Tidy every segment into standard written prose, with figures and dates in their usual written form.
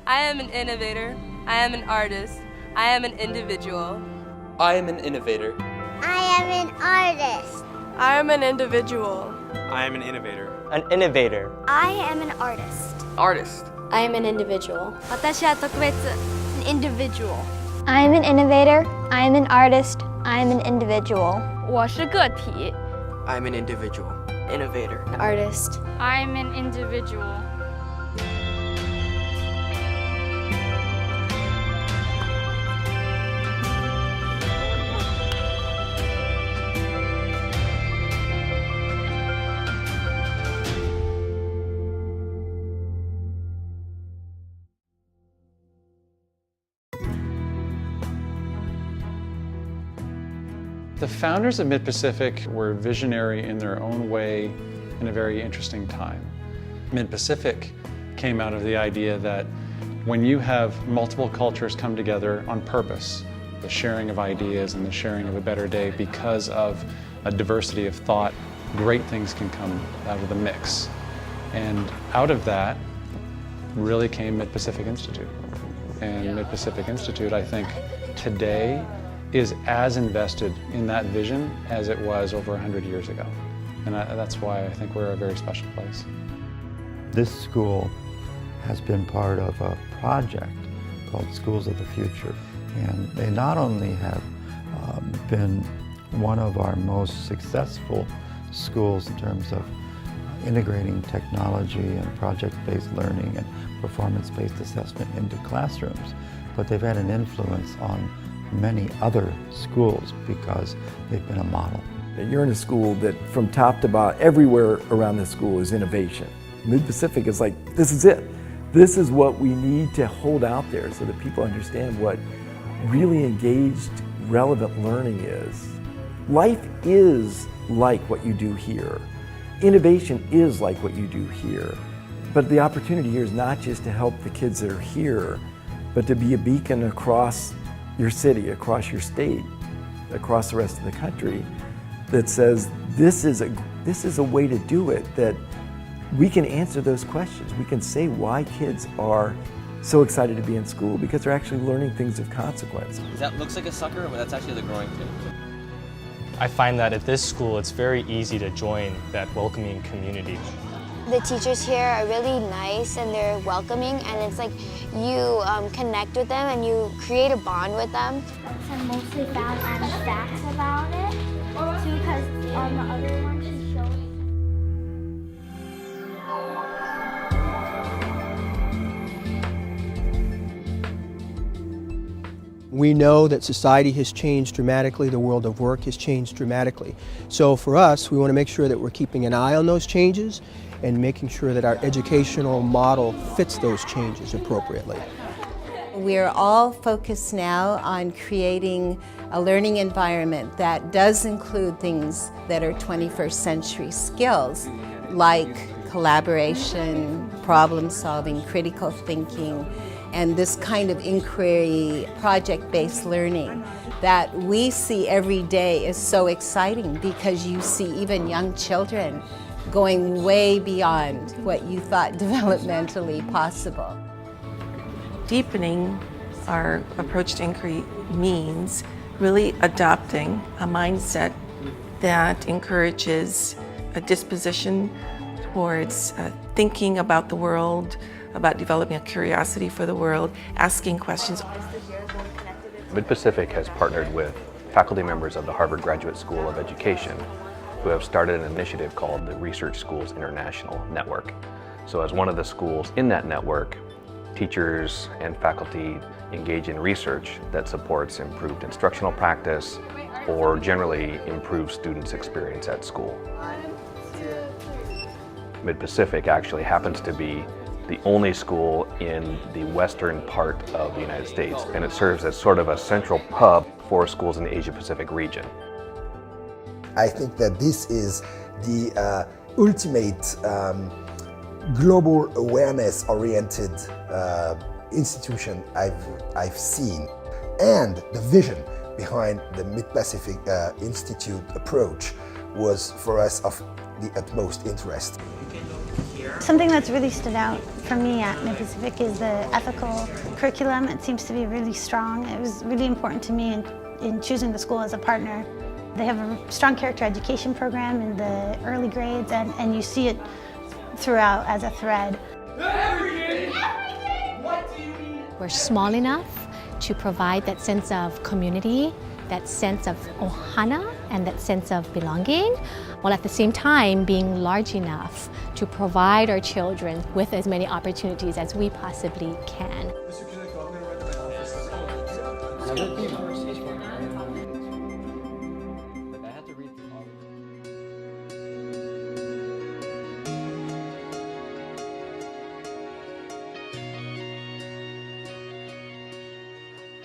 I am an innovator. I am an artist. I am an individual. I am an innovator. I am an artist. I am an individual. I am an innovator. An innovator. I am an artist. Artist. I am an individual. 私は特別 an individual. I am an innovator. I am an artist. I am an individual. 我是个体。 I'm an individual. Innovator. An artist. I'm an individual. The founders of Mid-Pacific were visionary in their own way in a very interesting time. Mid-Pacific came out of the idea that when you have multiple cultures come together on purpose, the sharing of ideas and the sharing of a better day because of a diversity of thought, great things can come out of the mix. And out of that really came Mid-Pacific Institute. And Mid-Pacific Institute, I think, today is as invested in that vision as it was over 100 years ago. And that's why I think we're a very special place. This school has been part of a project called Schools of the Future. And they not only have been one of our most successful schools in terms of integrating technology and project-based learning and performance-based assessment into classrooms, but they've had an influence on many other schools because they've been a model. You're in a school that from top to bottom, everywhere around the school is innovation. Mid-Pacific is like, this is it. This is what we need to hold out there so that people understand what really engaged, relevant learning is. Life is like what you do here. Innovation is like what you do here. But the opportunity here is not just to help the kids that are here, but to be a beacon across your city, across your state, across the rest of the country that says this is a way to do it, that we can answer those questions. We can say why kids are so excited to be in school because they're actually learning things of consequence. That looks like a sucker, but that's actually the growing thing. I find that at this school it's very easy to join that welcoming community. The teachers here are really nice and they're welcoming, and it's like you connect with them and you create a bond with them. I mostly found facts about it too because on the other ones it shows. We know that society has changed dramatically, the world of work has changed dramatically. So for us, we want to make sure that we're keeping an eye on those changes and making sure that our educational model fits those changes appropriately. We're all focused now on creating a learning environment that does include things that are 21st century skills, like collaboration, problem solving, critical thinking, and this kind of inquiry, project-based learning that we see every day is so exciting because you see even young children going way beyond what you thought developmentally possible. Deepening our approach to inquiry means really adopting a mindset that encourages a disposition towards thinking about the world, about developing a curiosity for the world, asking questions. Mid-Pacific has partnered with faculty members of the Harvard Graduate School of Education who have started an initiative called the Research Schools International Network. So as one of the schools in that network, teachers and faculty engage in research that supports improved instructional practice or generally improves students' experience at school. Mid-Pacific actually happens to be the only school in the western part of the United States, and it serves as sort of a central hub for schools in the Asia-Pacific region. I think that this is the ultimate global awareness-oriented institution I've seen, and the vision behind the Mid-Pacific Institute approach was for us of the utmost interest. Something that's really stood out for me at Mid-Pacific is the ethical curriculum. It seems to be really strong. It was really important to me in choosing the school as a partner. They have a strong character education program in the early grades, and you see it throughout as a thread. We're small enough to provide that sense of community, that sense of ohana, and that sense of belonging, while at the same time being large enough to provide our children with as many opportunities as we possibly can.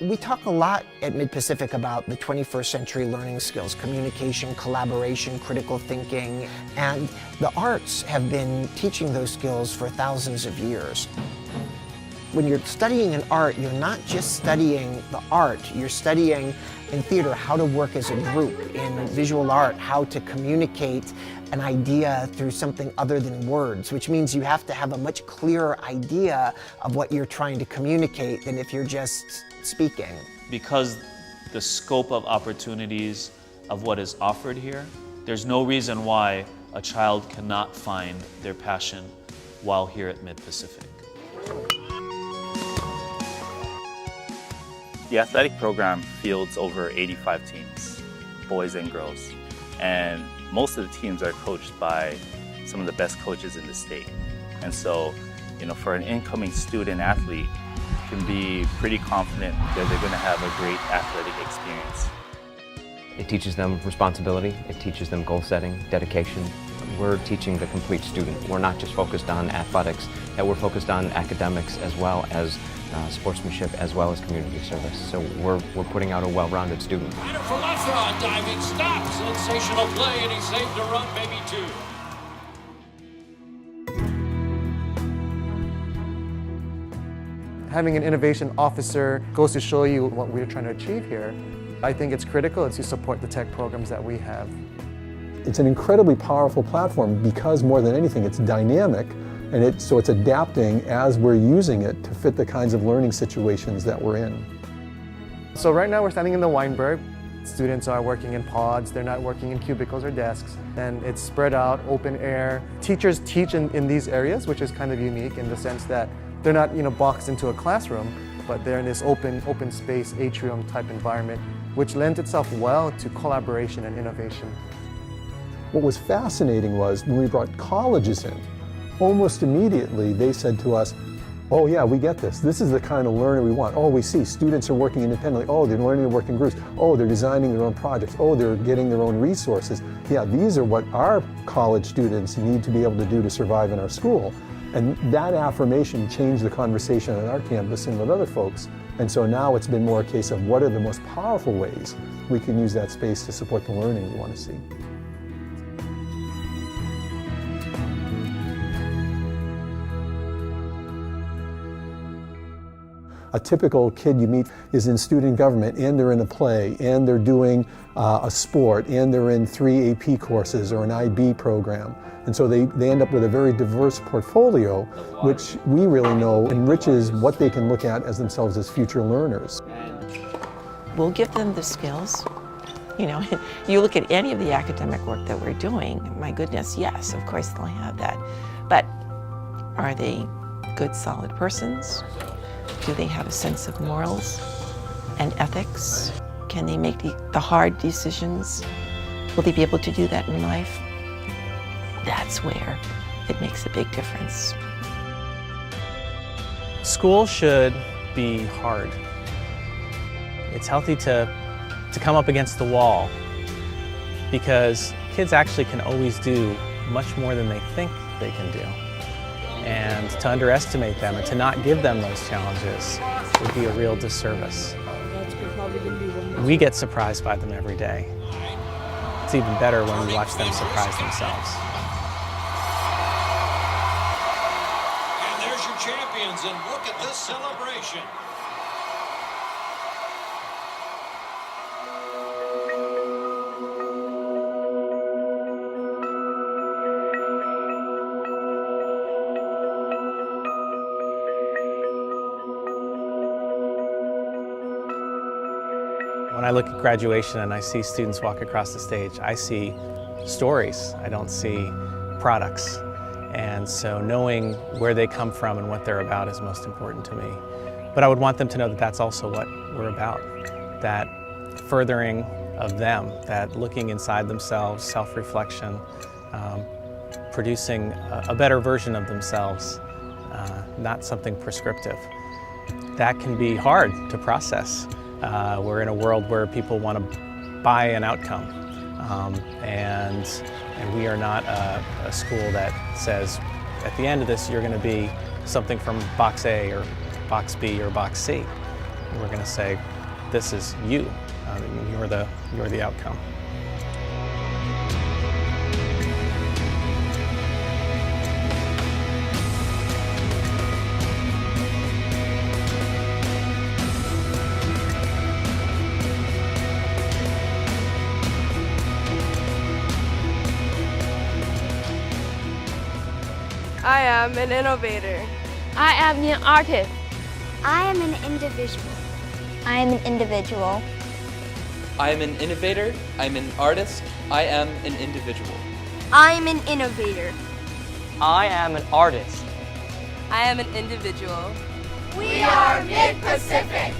We talk a lot at Mid-Pacific about the 21st century learning skills, communication, collaboration, critical thinking, and the arts have been teaching those skills for thousands of years. When you're studying an art, you're not just studying the art, you're studying in theater how to work as a group, in visual art how to communicate an idea through something other than words, which means you have to have a much clearer idea of what you're trying to communicate than if you're just speaking. Because the scope of opportunities of what is offered here, there's no reason why a child cannot find their passion while here at Mid-Pacific. The athletic program fields over 85 teams, boys and girls, and most of the teams are coached by some of the best coaches in the state. And so, for an incoming student athlete, can be pretty confident that they're going to have a great athletic experience. It teaches them responsibility, it teaches them goal setting, dedication. We're teaching the complete student. We're not just focused on athletics, we're focused on academics as well as sportsmanship as well as community service. So we're putting out a well-rounded student. For Lefra, diving stop, sensational play, and he saved a run, maybe two. Having an innovation officer goes to show you what we're trying to achieve here. I think it's critical to support the tech programs that we have. It's an incredibly powerful platform because more than anything it's dynamic, and so it's adapting as we're using it to fit the kinds of learning situations that we're in. So right now we're standing in the Weinberg. Students are working in pods, they're not working in cubicles or desks, and it's spread out, open air. Teachers teach in these areas, which is kind of unique in the sense that they're not boxed into a classroom, but they're in this open space, atrium type environment, which lends itself well to collaboration and innovation. What was fascinating was when we brought colleges in, almost immediately they said to us, oh yeah, we get this. This is the kind of learner we want. Oh, we see students are working independently. Oh, they're learning to work in groups. Oh, they're designing their own projects. Oh, they're getting their own resources. Yeah, these are what our college students need to be able to do to survive in our school. And that affirmation changed the conversation on our campus and with other folks. And so now it's been more a case of what are the most powerful ways we can use that space to support the learning we want to see. A typical kid you meet is in student government, and they're in a play, and they're doing a sport, and they're in 3 AP courses or an IB program. And so they end up with a very diverse portfolio, which we really know enriches what they can look at as themselves as future learners. We'll give them the skills. You look at any of the academic work that we're doing, my goodness, yes, of course they'll have that. But are they good, solid persons? Do they have a sense of morals and ethics? Can they make the hard decisions? Will they be able to do that in life? That's where it makes a big difference. School should be hard. It's healthy to come up against the wall because kids actually can always do much more than they think they can do. And to underestimate them and to not give them those challenges would be a real disservice. We get surprised by them every day. It's even better when we watch them surprise themselves. And there's your champions, and look at this celebration. When I look at graduation and I see students walk across the stage, I see stories, I don't see products. And so knowing where they come from and what they're about is most important to me. But I would want them to know that that's also what we're about, that furthering of them, that looking inside themselves, self-reflection, producing a better version of themselves, not something prescriptive. That can be hard to process. We're in a world where people want to buy an outcome, and we are not a school that says, at the end of this, you're going to be something from box A or box B or box C. We're going to say, this is you. You're the outcome. I am an innovator. I am an artist. I am an individual. I am an individual. I am an innovator. I'm an artist. I am an individual. I am an innovator. I am an artist. I am an individual. We are Mid-Pacific.